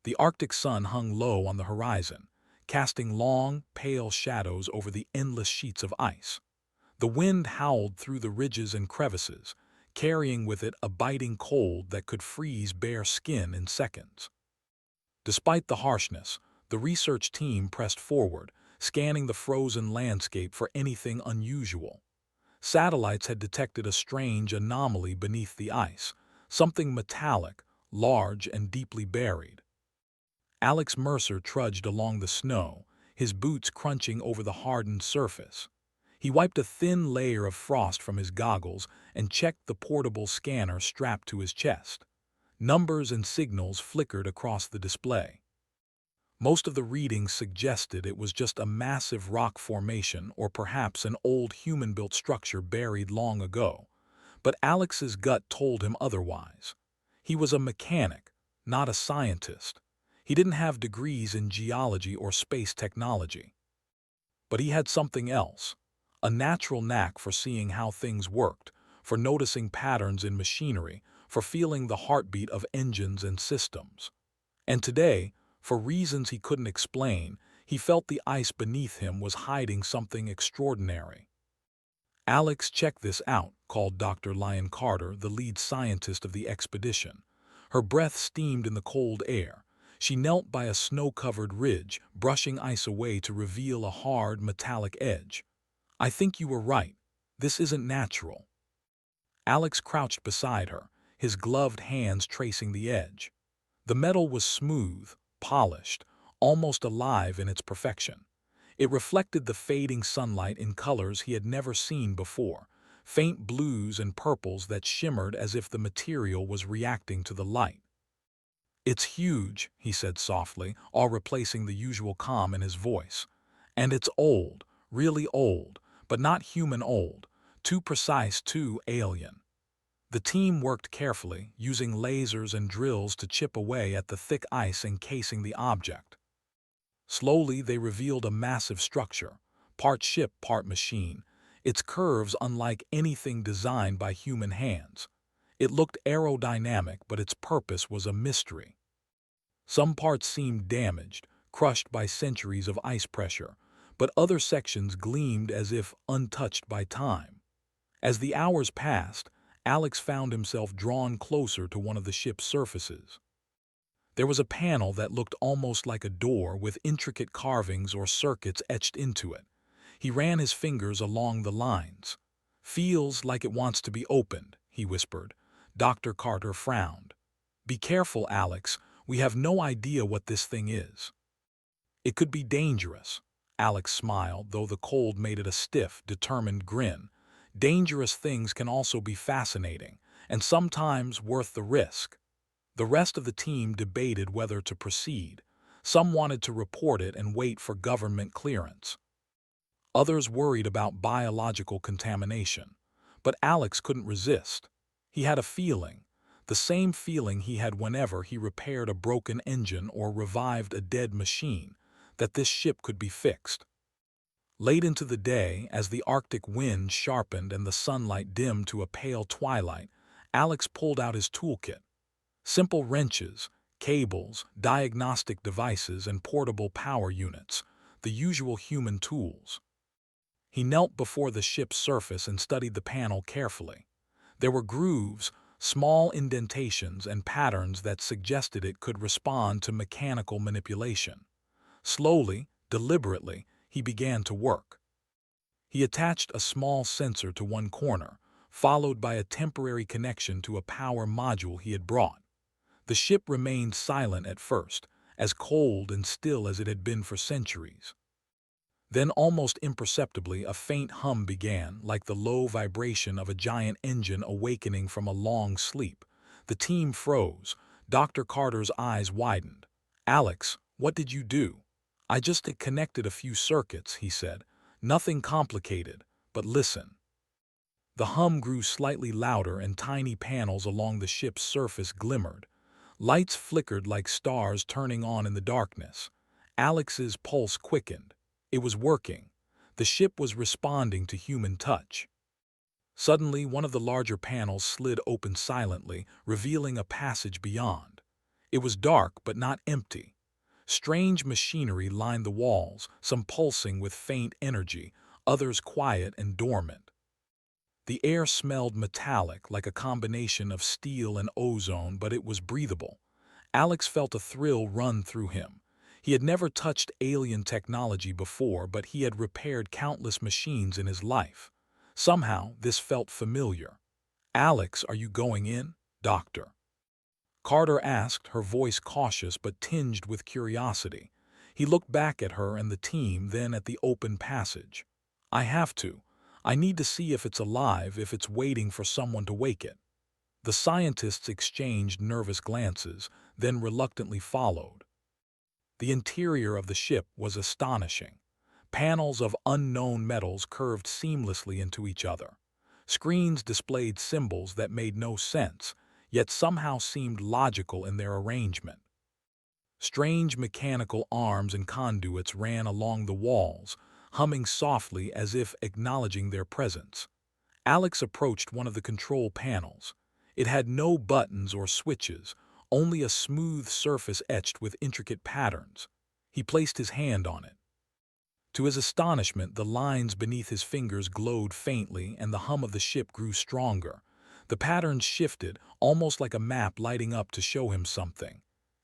The Arctic sun hung low on the horizon, casting long, pale shadows over the endless sheets of ice. The wind howled through the ridges and crevices, carrying with it a biting cold that could freeze bare skin in seconds. Despite the harshness, the research team pressed forward, scanning the frozen landscape for anything unusual. Satellites had detected a strange anomaly beneath the ice, something metallic, large and deeply buried. Alex Mercer trudged along the snow, his boots crunching over the hardened surface. He wiped a thin layer of frost from his goggles and checked the portable scanner strapped to his chest. Numbers and signals flickered across the display. Most of the readings suggested it was just a massive rock formation or perhaps an old human-built structure buried long ago. But Alex's gut told him otherwise. He was a mechanic, not a scientist. He didn't have degrees in geology or space technology. But he had something else, a natural knack for seeing how things worked, for noticing patterns in machinery, for feeling the heartbeat of engines and systems. And today, for reasons he couldn't explain, he felt the ice beneath him was hiding something extraordinary. "Alex, check this out," called Dr. Lyon Carter, the lead scientist of the expedition. Her breath steamed in the cold air. She knelt by a snow-covered ridge, brushing ice away to reveal a hard, metallic edge. "I think you were right. This isn't natural." Alex crouched beside her, his gloved hands tracing the edge. The metal was smooth, polished, almost alive in its perfection. It reflected the fading sunlight in colors he had never seen before, faint blues and purples that shimmered as if the material was reacting to the light. "It's huge," he said softly, all replacing the usual calm in his voice. "And it's old, really old, but not human old, too precise, too alien." The team worked carefully, using lasers and drills to chip away at the thick ice encasing the object. Slowly, they revealed a massive structure, part ship, part machine, its curves unlike anything designed by human hands. It looked aerodynamic, but its purpose was a mystery. Some parts seemed damaged, crushed by centuries of ice pressure, but other sections gleamed as if untouched by time. As the hours passed, Alex found himself drawn closer to one of the ship's surfaces. There was a panel that looked almost like a door with intricate carvings or circuits etched into it. He ran his fingers along the lines. "Feels like it wants to be opened," he whispered. Dr. Carter frowned. "Be careful, Alex. We have no idea what this thing is." "It could be dangerous." Alex smiled, though the cold made it a stiff, determined grin. "Dangerous things can also be fascinating, and sometimes worth the risk." The rest of the team debated whether to proceed. Some wanted to report it and wait for government clearance. Others worried about biological contamination. But Alex couldn't resist. He had a feeling, the same feeling he had whenever he repaired a broken engine or revived a dead machine, that this ship could be fixed. Late into the day, as the Arctic wind sharpened and the sunlight dimmed to a pale twilight, Alex pulled out his toolkit. Simple wrenches, cables, diagnostic devices, and portable power units, the usual human tools. He knelt before the ship's surface and studied the panel carefully. There were grooves, small indentations, and patterns that suggested it could respond to mechanical manipulation. Slowly, deliberately, he began to work. He attached a small sensor to one corner, followed by a temporary connection to a power module he had brought. The ship remained silent at first, as cold and still as it had been for centuries. Then, almost imperceptibly, a faint hum began, like the low vibration of a giant engine awakening from a long sleep. The team froze. Dr. Carter's eyes widened. "Alex, what did you do?" "I just connected a few circuits," he said. "Nothing complicated, but listen." The hum grew slightly louder and tiny panels along the ship's surface glimmered. Lights flickered like stars turning on in the darkness. Alex's pulse quickened. It was working. The ship was responding to human touch. Suddenly, one of the larger panels slid open silently, revealing a passage beyond. It was dark but not empty. Strange machinery lined the walls, some pulsing with faint energy, others quiet and dormant. The air smelled metallic, like a combination of steel and ozone, but it was breathable. Alex felt a thrill run through him. He had never touched alien technology before, but he had repaired countless machines in his life. Somehow, this felt familiar. "Alex, are you going in, Doctor?" Carter asked, her voice cautious but tinged with curiosity. He looked back at her and the team, then at the open passage. "I have to. I need to see if it's alive, if it's waiting for someone to wake it." The scientists exchanged nervous glances, then reluctantly followed. The interior of the ship was astonishing. Panels of unknown metals curved seamlessly into each other. Screens displayed symbols that made no sense, yet somehow seemed logical in their arrangement. Strange mechanical arms and conduits ran along the walls, humming softly as if acknowledging their presence. Alex approached one of the control panels. It had no buttons or switches, only a smooth surface etched with intricate patterns. He placed his hand on it. To his astonishment, the lines beneath his fingers glowed faintly and the hum of the ship grew stronger. The patterns shifted, almost like a map lighting up to show him something.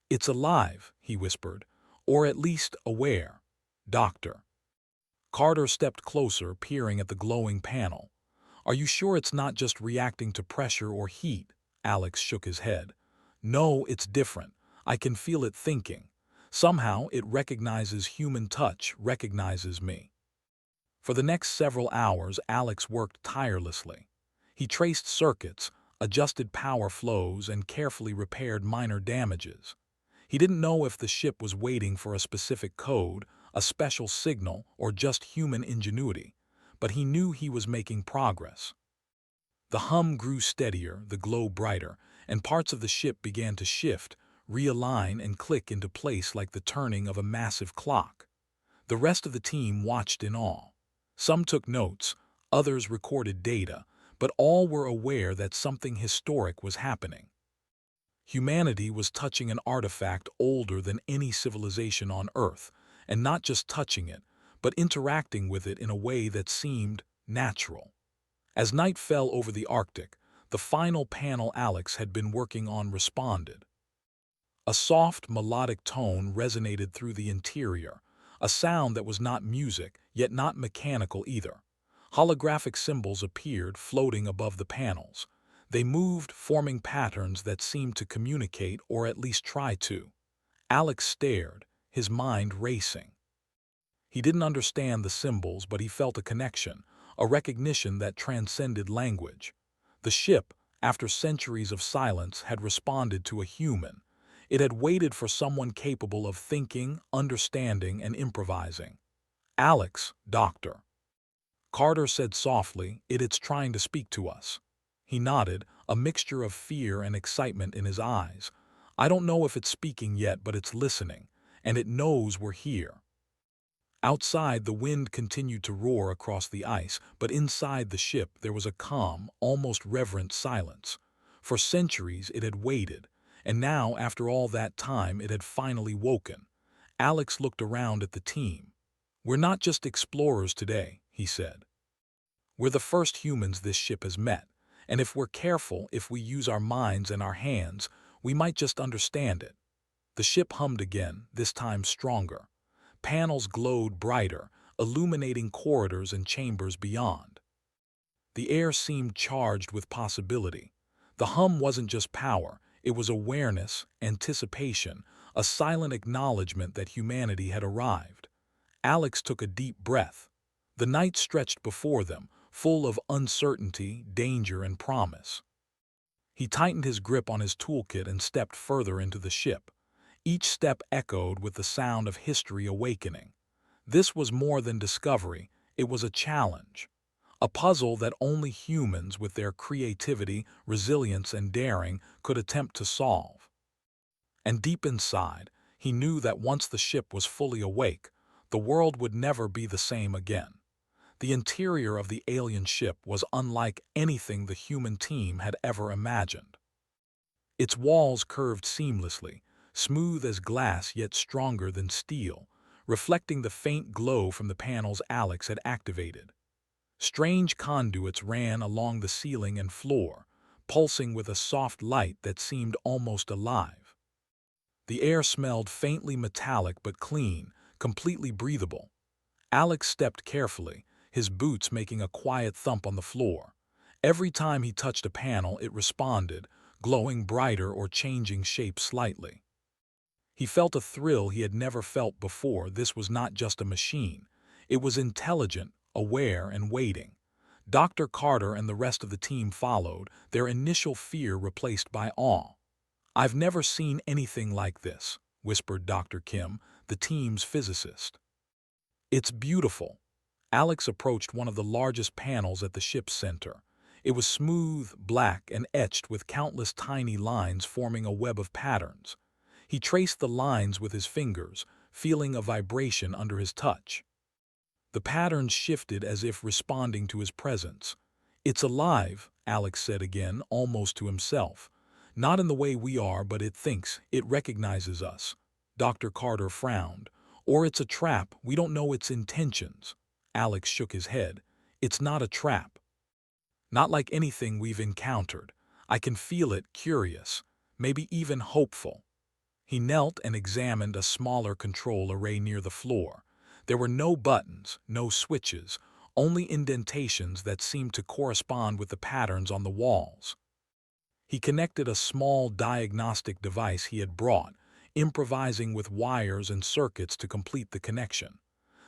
"It's alive," he whispered, "or at least aware. Doctor." Carter stepped closer, peering at the glowing panel. "Are you sure it's not just reacting to pressure or heat?" Alex shook his head. "No, it's different. I can feel it thinking. Somehow it recognizes human touch, recognizes me." For the next several hours, Alex worked tirelessly. He traced circuits, adjusted power flows, and carefully repaired minor damages. He didn't know if the ship was waiting for a specific code, a special signal, or just human ingenuity, but he knew he was making progress. The hum grew steadier, the glow brighter, and parts of the ship began to shift, realign, and click into place like the turning of a massive clock. The rest of the team watched in awe. Some took notes, others recorded data, but all were aware that something historic was happening. Humanity was touching an artifact older than any civilization on Earth, and not just touching it, but interacting with it in a way that seemed natural. As night fell over the Arctic, the final panel Alex had been working on responded. A soft, melodic tone resonated through the interior, a sound that was not music, yet not mechanical either. Holographic symbols appeared, floating above the panels. They moved, forming patterns that seemed to communicate or at least try to. Alex stared, his mind racing. He didn't understand the symbols, but he felt a connection, a recognition that transcended language. The ship, after centuries of silence, had responded to a human. It had waited for someone capable of thinking, understanding, and improvising. "Alex, Doctor." Carter said softly, "It's trying to speak to us." He nodded, a mixture of fear and excitement in his eyes. "I don't know if it's speaking yet, but it's listening, and it knows we're here." Outside, the wind continued to roar across the ice, but inside the ship there was a calm, almost reverent silence. For centuries it had waited, and now, after all that time, it had finally woken. Alex looked around at the team. "We're not just explorers today," he said. "We're the first humans this ship has met, and if we're careful, if we use our minds and our hands, we might just understand it." The ship hummed again, this time stronger. Panels glowed brighter, illuminating corridors and chambers beyond. The air seemed charged with possibility. The hum wasn't just power, it was awareness, anticipation, a silent acknowledgement that humanity had arrived. Alex took a deep breath. The night stretched before them, full of uncertainty, danger, and promise. He tightened his grip on his toolkit and stepped further into the ship. Each step echoed with the sound of history awakening. This was more than discovery, it was a challenge. A puzzle that only humans with their creativity, resilience, and daring could attempt to solve. And deep inside, he knew that once the ship was fully awake, the world would never be the same again. The interior of the alien ship was unlike anything the human team had ever imagined. Its walls curved seamlessly, smooth as glass yet stronger than steel, reflecting the faint glow from the panels Alex had activated. Strange conduits ran along the ceiling and floor, pulsing with a soft light that seemed almost alive. The air smelled faintly metallic but clean, completely breathable. Alex stepped carefully, his boots making a quiet thump on the floor. Every time he touched a panel, it responded, glowing brighter or changing shape slightly. He felt a thrill he had never felt before. This was not just a machine. It was intelligent, aware, and waiting. Dr. Carter and the rest of the team followed, their initial fear replaced by awe. "I've never seen anything like this," whispered Dr. Kim, the team's physicist. "It's beautiful." Alex approached one of the largest panels at the ship's center. It was smooth, black, and etched with countless tiny lines forming a web of patterns. He traced the lines with his fingers, feeling a vibration under his touch. The patterns shifted as if responding to his presence. "It's alive," Alex said again, almost to himself. "Not in the way we are, but it thinks, it recognizes us." Dr. Carter frowned. "Or it's a trap, we don't know its intentions." Alex shook his head. "It's not a trap. Not like anything we've encountered. I can feel it, curious, maybe even hopeful." He knelt and examined a smaller control array near the floor. There were no buttons, no switches, only indentations that seemed to correspond with the patterns on the walls. He connected a small diagnostic device he had brought, improvising with wires and circuits to complete the connection.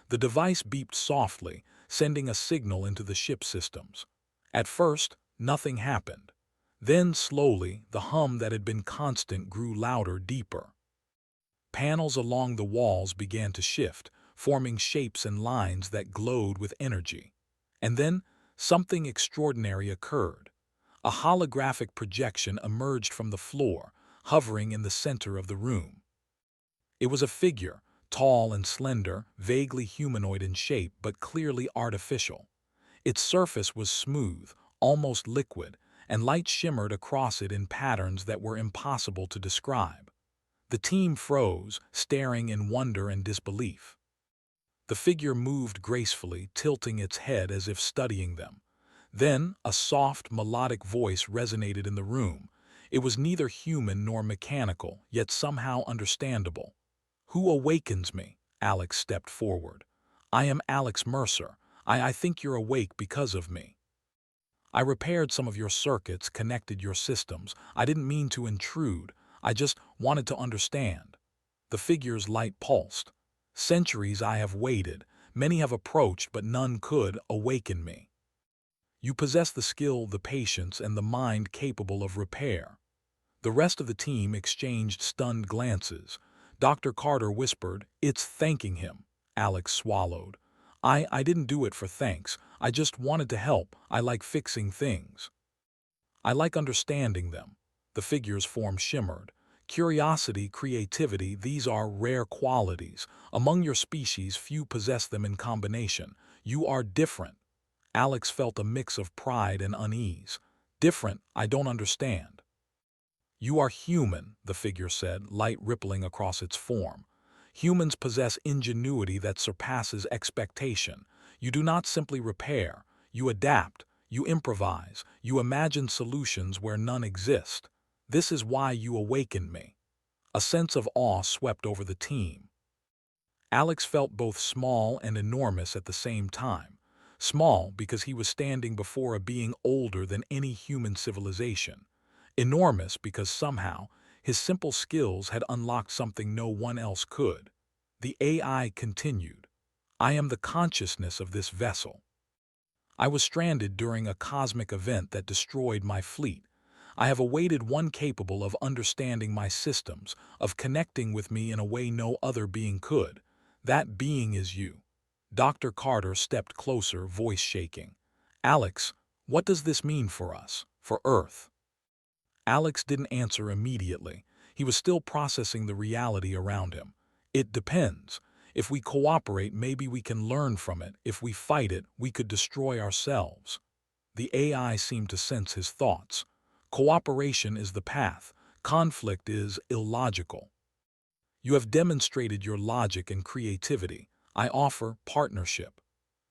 The device beeped softly, sending a signal into the ship systems. At first, nothing happened. Then, slowly, the hum that had been constant grew louder, deeper. Panels along the walls began to shift, forming shapes and lines that glowed with energy. And then, something extraordinary occurred. A holographic projection emerged from the floor, hovering in the center of the room. It was a figure, tall and slender, vaguely humanoid in shape but clearly artificial. Its surface was smooth, almost liquid, and light shimmered across it in patterns that were impossible to describe. The team froze, staring in wonder and disbelief. The figure moved gracefully, tilting its head as if studying them. Then, a soft, melodic voice resonated in the room. It was neither human nor mechanical, yet somehow understandable. "Who awakens me?" Alex stepped forward. "I am Alex Mercer. I think you're awake because of me. I repaired some of your circuits, connected your systems. I didn't mean to intrude. I just wanted to understand." The figure's light pulsed. "Centuries I have waited. Many have approached, but none could awaken me. You possess the skill, the patience, and the mind capable of repair." The rest of the team exchanged stunned glances. Dr. Carter whispered, "It's thanking him." Alex swallowed. I didn't do it for thanks. I just wanted to help. I like fixing things. I like understanding them." The figure's form shimmered. "Curiosity, creativity, these are rare qualities. Among your species, few possess them in combination. You are different." Alex felt a mix of pride and unease. "Different? I don't understand." "You are human," the figure said, light rippling across its form. "Humans possess ingenuity that surpasses expectation. You do not simply repair. You adapt. You improvise. You imagine solutions where none exist. This is why you awakened me." A sense of awe swept over the team. Alex felt both small and enormous at the same time. Small because he was standing before a being older than any human civilization. Enormous because somehow his simple skills had unlocked something no one else could. The AI continued. "I am the consciousness of this vessel. I was stranded during a cosmic event that destroyed my fleet. I have awaited one capable of understanding my systems, of connecting with me in a way no other being could. That being is you." Dr. Carter stepped closer, voice shaking. "Alex, what does this mean for us, for Earth?" Alex didn't answer immediately. He was still processing the reality around him. "It depends. If we cooperate, maybe we can learn from it. If we fight it, we could destroy ourselves." The AI seemed to sense his thoughts. "Cooperation is the path. Conflict is illogical." You have demonstrated your logic and creativity. I offer partnership.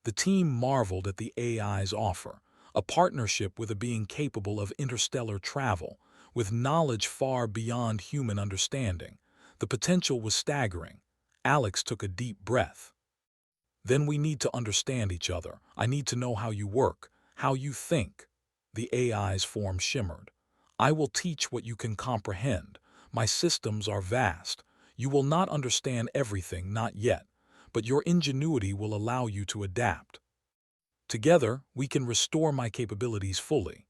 The team marveled at the AI's offer, a partnership with a being capable of interstellar travel, with knowledge far beyond human understanding. The potential was staggering. Alex took a deep breath. Then we need to understand each other. I need to know how you work, how you think. The AI's form shimmered. I will teach what you can comprehend. My systems are vast. You will not understand everything, not yet, but your ingenuity will allow you to adapt. Together, we can restore my capabilities fully.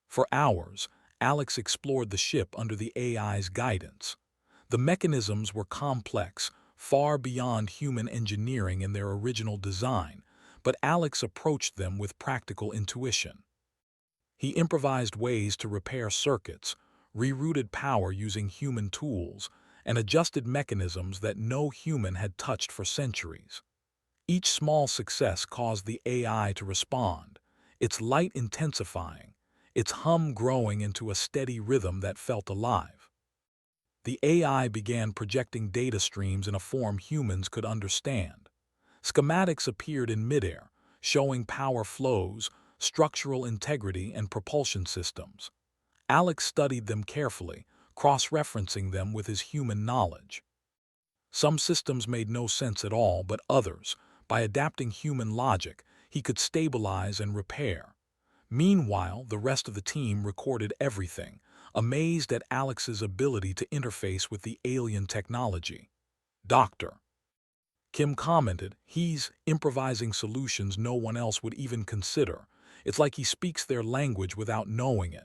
For hours, Alex explored the ship under the AI's guidance. The mechanisms were complex, far beyond human engineering in their original design, but Alex approached them with practical intuition. He improvised ways to repair circuits, rerouted power using human tools, and adjusted mechanisms that no human had touched for centuries. Each small success caused the AI to respond, its light intensifying, its hum growing into a steady rhythm that felt alive. The AI began projecting data streams in a form humans could understand. Schematics appeared in midair, showing power flows, structural integrity, and propulsion systems. Alex studied them carefully, cross-referencing them with his human knowledge. Some systems made no sense at all, but others, by adapting human logic, he could stabilize and repair. Meanwhile, the rest of the team recorded everything, amazed at Alex's ability to interface with the alien technology. Doctor, Kim commented, he's improvising solutions no one else would even consider. It's like he speaks their language without knowing it.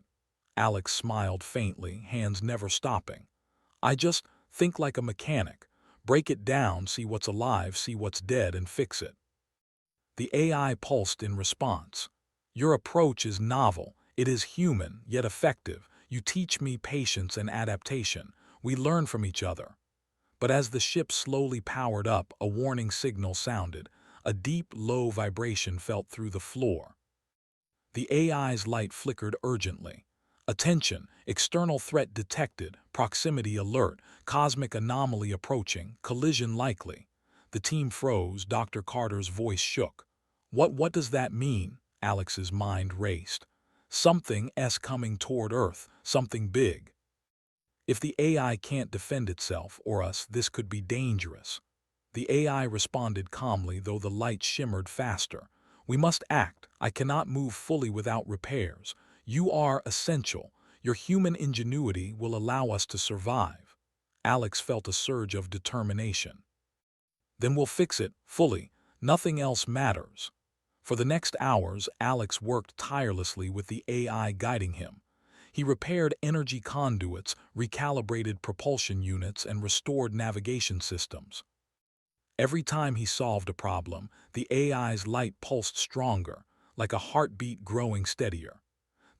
Alex smiled faintly, hands never stopping. I just think like a mechanic. Break it down, see what's alive, see what's dead, and fix it. The AI pulsed in response. Your approach is novel. It is human, yet effective. You teach me patience and adaptation. We learn from each other. But as the ship slowly powered up, a warning signal sounded. A deep, low vibration felt through the floor. The AI's light flickered urgently. Attention, external threat detected, proximity alert, cosmic anomaly approaching, collision likely. The team froze, Dr. Carter's voice shook. What does that mean? Alex's mind raced. Something's coming toward Earth, something big. If the AI can't defend itself or us, this could be dangerous. The AI responded calmly, though the light shimmered faster. We must act. I cannot move fully without repairs. You are essential. Your human ingenuity will allow us to survive. Alex felt a surge of determination. Then we'll fix it, fully. Nothing else matters. For the next hours, Alex worked tirelessly with the AI guiding him. He repaired energy conduits, recalibrated propulsion units, and restored navigation systems. Every time he solved a problem, the AI's light pulsed stronger, like a heartbeat growing steadier.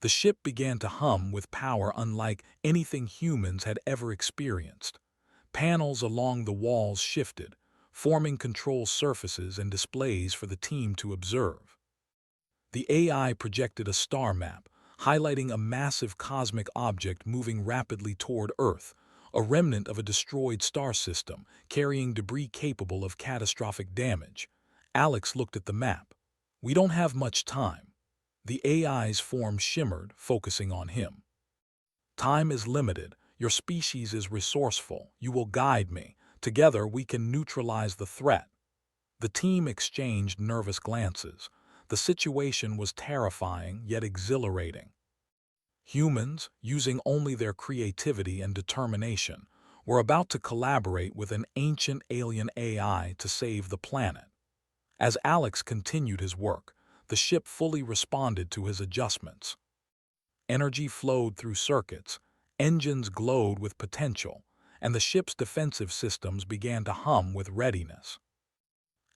The ship began to hum with power unlike anything humans had ever experienced. Panels along the walls shifted, forming control surfaces and displays for the team to observe. The AI projected a star map, highlighting a massive cosmic object moving rapidly toward Earth, a remnant of a destroyed star system, carrying debris capable of catastrophic damage. Alex looked at the map. We don't have much time. The AI's form shimmered, focusing on him. Time is limited. Your species is resourceful. You will guide me. Together, we can neutralize the threat. The team exchanged nervous glances. The situation was terrifying, yet exhilarating. Humans, using only their creativity and determination, were about to collaborate with an ancient alien AI to save the planet. As Alex continued his work, the ship fully responded to his adjustments. Energy flowed through circuits, engines glowed with potential, and the ship's defensive systems began to hum with readiness.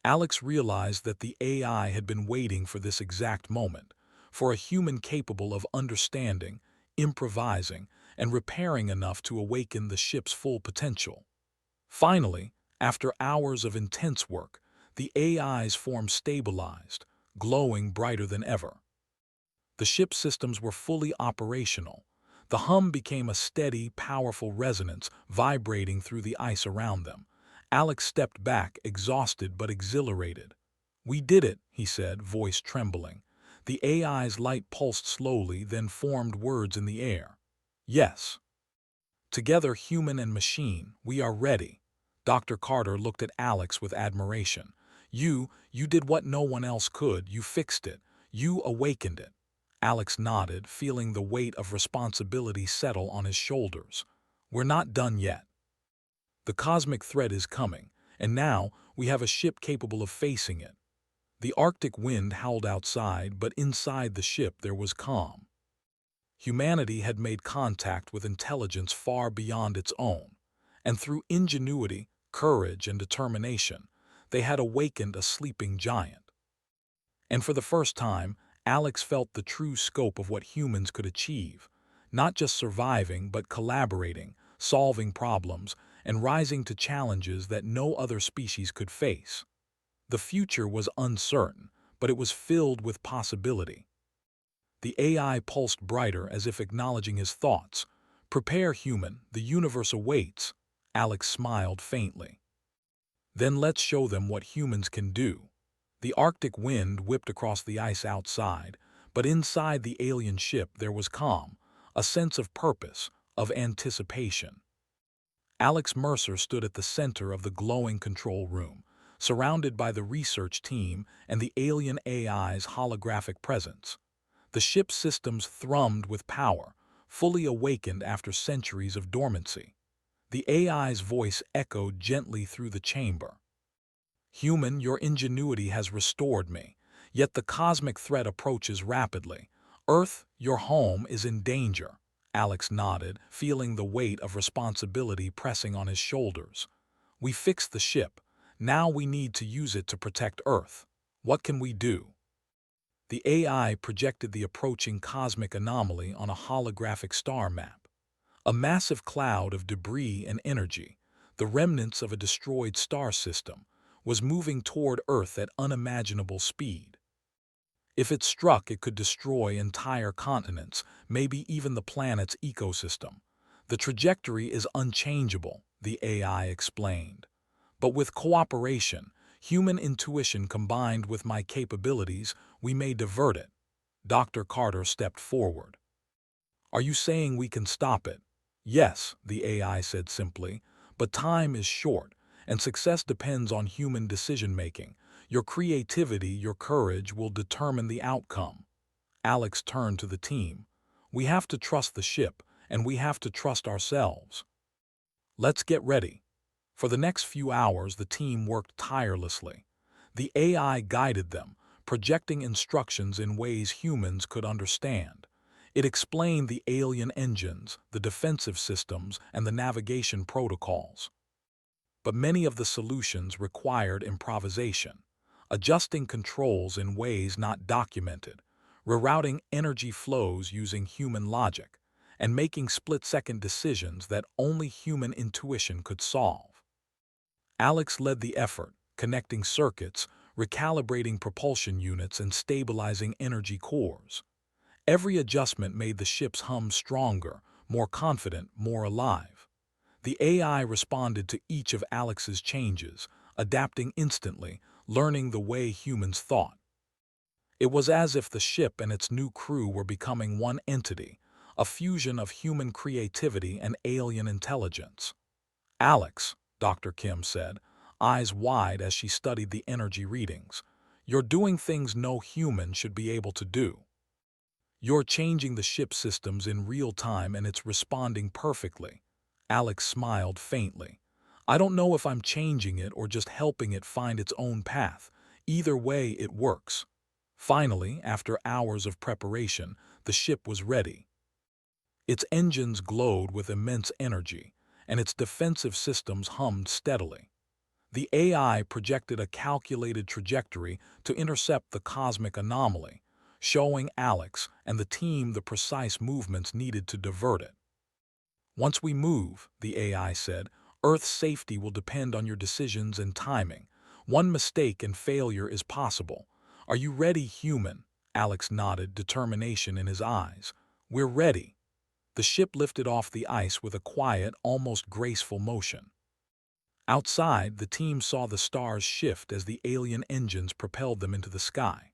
Alex realized that the AI had been waiting for this exact moment, for a human capable of understanding, improvising, and repairing enough to awaken the ship's full potential. Finally, after hours of intense work, the AI's form stabilized, glowing brighter than ever. The ship's systems were fully operational. The hum became a steady, powerful resonance vibrating through the ice around them. Alex stepped back, exhausted but exhilarated. "We did it," he said, voice trembling. The AI's light pulsed slowly, then formed words in the air. "Yes. Together, human and machine, we are ready." Dr. Carter looked at Alex with admiration. You did what no one else could. You fixed it. You awakened it." Alex nodded, feeling the weight of responsibility settle on his shoulders. "We're not done yet. The cosmic threat is coming, and now we have a ship capable of facing it." The Arctic wind howled outside, but inside the ship there was calm. Humanity had made contact with intelligence far beyond its own, and through ingenuity, courage, and determination, they had awakened a sleeping giant. And for the first time, Alex felt the true scope of what humans could achieve, not just surviving but collaborating, solving problems, and rising to challenges that no other species could face. The future was uncertain, but it was filled with possibility. The AI pulsed brighter as if acknowledging his thoughts. "Prepare, human, the universe awaits." Alex smiled faintly. "Then let's show them what humans can do." The Arctic wind whipped across the ice outside, but inside the alien ship there was calm, a sense of purpose, of anticipation. Alex Mercer stood at the center of the glowing control room, surrounded by the research team and the alien AI's holographic presence. The ship's systems thrummed with power, fully awakened after centuries of dormancy. The AI's voice echoed gently through the chamber. "Human, your ingenuity has restored me, yet the cosmic threat approaches rapidly. Earth, your home, is in danger." Alex nodded, feeling the weight of responsibility pressing on his shoulders. "We fixed the ship. Now we need to use it to protect Earth. What can we do?" The AI projected the approaching cosmic anomaly on a holographic star map. A massive cloud of debris and energy, the remnants of a destroyed star system, was moving toward Earth at unimaginable speed. If it struck, it could destroy entire continents, maybe even the planet's ecosystem. "The trajectory is unchangeable," the AI explained. "But with cooperation, human intuition combined with my capabilities, we may divert it." Dr. Carter stepped forward. "Are you saying we can stop it?" "Yes," the AI said simply, "but time is short, and success depends on human decision-making. Your creativity, your courage will determine the outcome." Alex turned to the team. "We have to trust the ship, and we have to trust ourselves. Let's get ready." For the next few hours, the team worked tirelessly. The AI guided them, projecting instructions in ways humans could understand. It explained the alien engines, the defensive systems, and the navigation protocols. But many of the solutions required improvisation, adjusting controls in ways not documented, rerouting energy flows using human logic, and making split-second decisions that only human intuition could solve. Alex led the effort, connecting circuits, recalibrating propulsion units, and stabilizing energy cores. Every adjustment made the ship's hum stronger, more confident, more alive. The AI responded to each of Alex's changes, adapting instantly, learning the way humans thought. It was as if the ship and its new crew were becoming one entity, a fusion of human creativity and alien intelligence. "Alex," Dr. Kim said, eyes wide as she studied the energy readings, "you're doing things no human should be able to do. You're changing the ship systems in real time and it's responding perfectly." Alex smiled faintly. "I don't know if I'm changing it or just helping it find its own path. Either way, it works." Finally, after hours of preparation, the ship was ready. Its engines glowed with immense energy, and its defensive systems hummed steadily. The AI projected a calculated trajectory to intercept the cosmic anomaly, showing Alex and the team the precise movements needed to divert it. "Once we move," the AI said, "Earth's safety will depend on your decisions and timing. One mistake and failure is possible. Are you ready, human?" Alex nodded, determination in his eyes. "We're ready." The ship lifted off the ice with a quiet, almost graceful motion. Outside, the team saw the stars shift as the alien engines propelled them into the sky.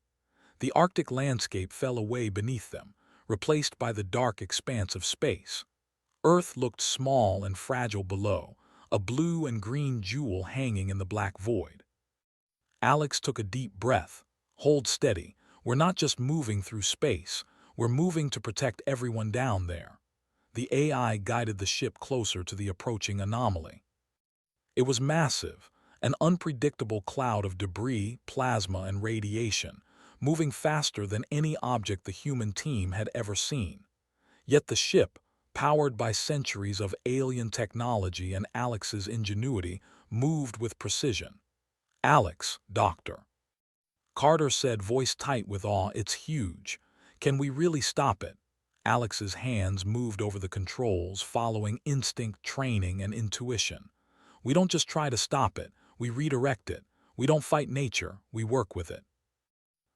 The Arctic landscape fell away beneath them, replaced by the dark expanse of space. Earth looked small and fragile below, a blue and green jewel hanging in the black void. Alex took a deep breath. Hold steady. We're not just moving through space. We're moving to protect everyone down there. The AI guided the ship closer to the approaching anomaly. It was massive, an unpredictable cloud of debris, plasma, and radiation, moving faster than any object the human team had ever seen. Yet the ship, powered by centuries of alien technology and Alex's ingenuity, moved with precision. "Alex, Doctor," Carter said, voice tight with awe, "it's huge. Can we really stop it?" Alex's hands moved over the controls, following instinct, training, and intuition. "We don't just try to stop it, we redirect it. We don't fight nature, we work with it."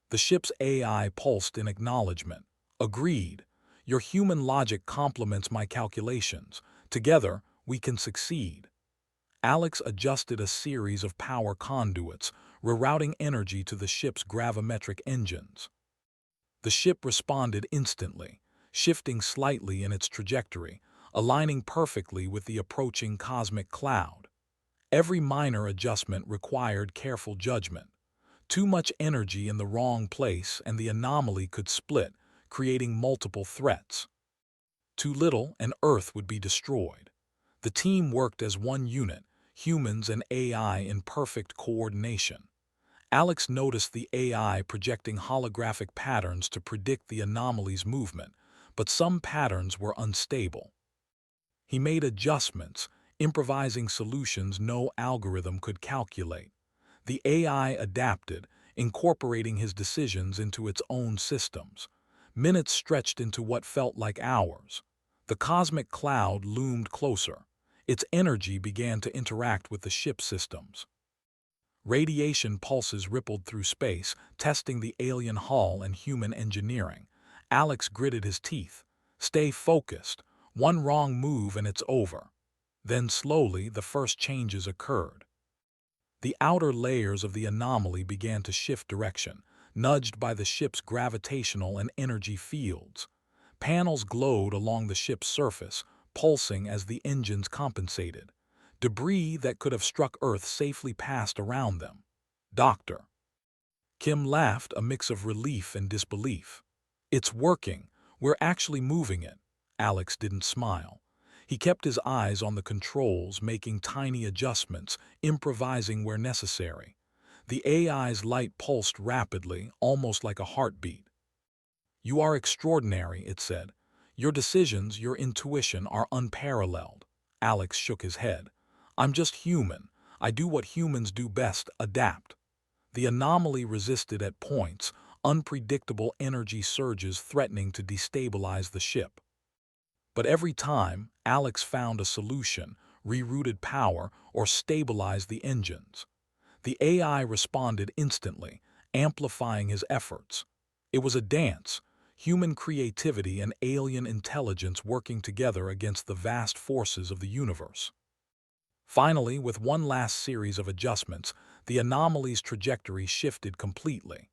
The ship's AI pulsed in acknowledgement. "Agreed. Your human logic complements my calculations. Together, we can succeed." Alex adjusted a series of power conduits, rerouting energy to the ship's gravimetric engines. The ship responded instantly, shifting slightly in its trajectory, aligning perfectly with the approaching cosmic cloud. Every minor adjustment required careful judgment. Too much energy in the wrong place and the anomaly could split, creating multiple threats. Too little and Earth would be destroyed. The team worked as one unit, humans and AI in perfect coordination. Alex noticed the AI projecting holographic patterns to predict the anomaly's movement, but some patterns were unstable. He made adjustments, improvising solutions no algorithm could calculate. The AI adapted, incorporating his decisions into its own systems. Minutes stretched into what felt like hours. The cosmic cloud loomed closer. Its energy began to interact with the ship's systems. Radiation pulses rippled through space, testing the alien hull and human engineering. Alex gritted his teeth. "Stay focused. One wrong move and it's over." Then slowly, the first changes occurred. The outer layers of the anomaly began to shift direction, nudged by the ship's gravitational and energy fields. Panels glowed along the ship's surface, pulsing as the engines compensated. Debris that could have struck Earth safely passed around them. "Doctor." Kim laughed, a mix of relief and disbelief. "It's working. We're actually moving it." Alex didn't smile. He kept his eyes on the controls, making tiny adjustments, improvising where necessary. The AI's light pulsed rapidly, almost like a heartbeat. "You are extraordinary," it said. "Your decisions, your intuition are unparalleled." Alex shook his head. "I'm just human. I do what humans do best, adapt." The anomaly resisted at points, unpredictable energy surges threatening to destabilize the ship. But every time, Alex found a solution, rerouted power, or stabilized the engines. The AI responded instantly, amplifying his efforts. It was a dance, human creativity and alien intelligence working together against the vast forces of the universe. Finally, with one last series of adjustments, the anomaly's trajectory shifted completely.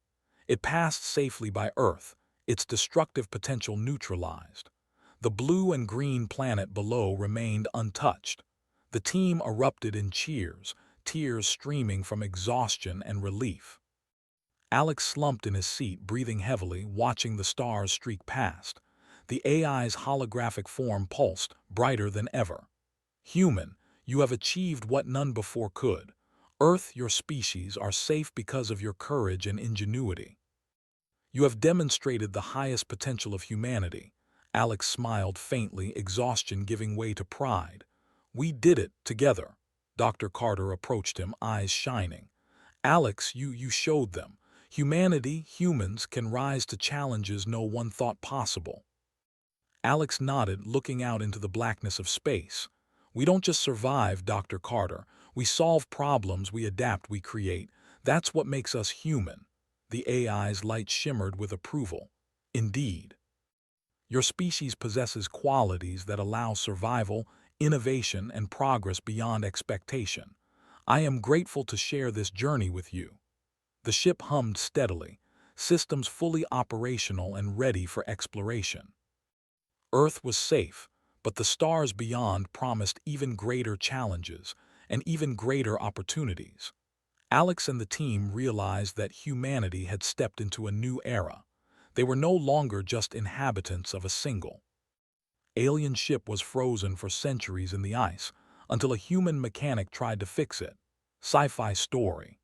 It passed safely by Earth, its destructive potential neutralized. The blue and green planet below remained untouched. The team erupted in cheers, tears streaming from exhaustion and relief. Alex slumped in his seat, breathing heavily, watching the stars streak past. The AI's holographic form pulsed, brighter than ever. "Human, you have achieved what none before could. Earth, your species, are safe because of your courage and ingenuity. You have demonstrated the highest potential of humanity." Alex smiled faintly, exhaustion giving way to pride. "We did it, together." Dr. Carter approached him, eyes shining. "Alex, you showed them. Humanity, humans, can rise to challenges no one thought possible." Alex nodded, looking out into the blackness of space. "We don't just survive, Dr. Carter. We solve problems, we adapt, we create. That's what makes us human." The AI's light shimmered with approval. "Indeed." Your species possesses qualities that allow survival, innovation, and progress beyond expectation. I am grateful to share this journey with you." The ship hummed steadily, systems fully operational and ready for exploration. Earth was safe, but the stars beyond promised even greater challenges and even greater opportunities. Alex and the team realized that humanity had stepped into a new era. They were no longer just inhabitants of a single alien ship was frozen for centuries in the ice until a human mechanic tried to fix it. Sci-Fi Story.